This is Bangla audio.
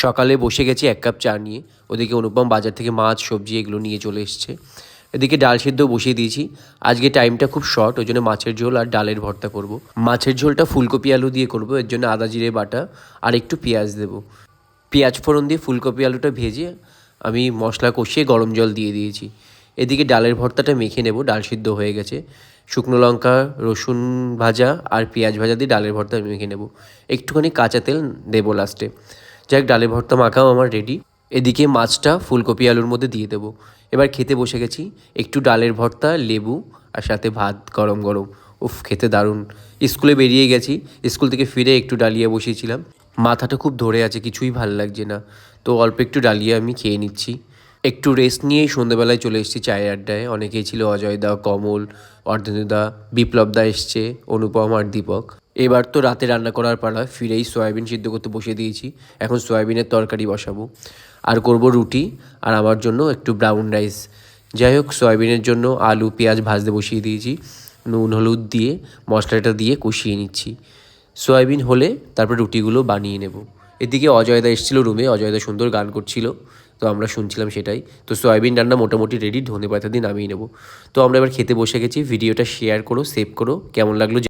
সকালে বসে গেছি 1 কাপ চা নিয়ে। ওদিকে অনুপম বাজার থেকে মাছ সবজি এগুলো নিয়ে চলে এসছে। এদিকে ডাল সিদ্ধ বসিয়ে দিয়েছি। আজকে টাইমটা খুব শর্ট, ওই জন্য মাছের ঝোল আর ডালের ভর্তা করব। মাছের ঝোলটা ফুলকপি আলু দিয়ে করব, এর জন্য আদা জিরে বাটা আর একটু পেঁয়াজ দেবো। পেঁয়াজ ফোড়ন দিয়ে ফুলকপি আলুটা ভেজে আমি মশলা কষিয়ে গরম জল দিয়ে দিয়েছি। এদিকে ডালের ভর্তাটা মেখে নেব, ডাল সিদ্ধ হয়ে গেছে। শুকনো লঙ্কা রসুন ভাজা আর পেঁয়াজ ভাজা দিয়ে ডালের ভর্তা মেখে নেব। একটুখানি কাঁচা তেল দেবো লাস্টে। যাই হোক, ডালের ভর্তা মাখাও আমার রেডি। এদিকে মাছটা ফুলকপি আলুর মধ্যে দিয়ে দেবো। এবার খেতে বসে গেছি। একটু ডালের ভর্তা, লেবু আর সাথে ভাত গরম গরম। উফ, খেতে দারুণ। স্কুলে বেরিয়ে গেছি, স্কুল থেকে ফিরে একটু ডালিয়া বসিয়েছিলাম। মাথাটা খুব ধরে আছে, কিছুই ভাল লাগছে না, তো অল্প একটু ডালিয়া আমি খেয়ে নিচ্ছি। একটু রেস্ট নিয়েই সন্ধ্যেবেলায় চলে এসেছি চায়ের আড্ডায়। অনেকেই ছিল, অজয়দা, কমল, অর্ধেন্দুদা, বিপ্লবদা এসছে, অনুপম আর দীপক। এবার তো রাতে রান্না করার পালা। ফিরেই সয়াবিন সিদ্ধ করতে বসিয়ে দিয়েছি। এখন সয়াবিনের তরকারি বসাবো আর করব রুটি, আর আমার জন্য একটু ব্রাউন রাইস। যাই হোক, সয়াবিনের জন্য আলু পেঁয়াজ ভাজতে বসিয়ে দিয়েছি। নুন হলুদ দিয়ে মশলাটা দিয়ে কষিয়ে নিচ্ছি। সয়াবিন হলে তারপর রুটিগুলো বানিয়ে নেব। এদিকে অজয়দা এসেছিলো রুমে, অজয়দা সুন্দর গান করছিল, তো আমরা শুনছিলাম সেটাই। তো সয়াবিন রান্না মোটামুটি রেডি, ধনেপাতা দিয়ে নামিয়ে নেব। তো আমরা এবার খেতে বসে গেছি। ভিডিওটা শেয়ার করো, সেভ করো, কেমন লাগলো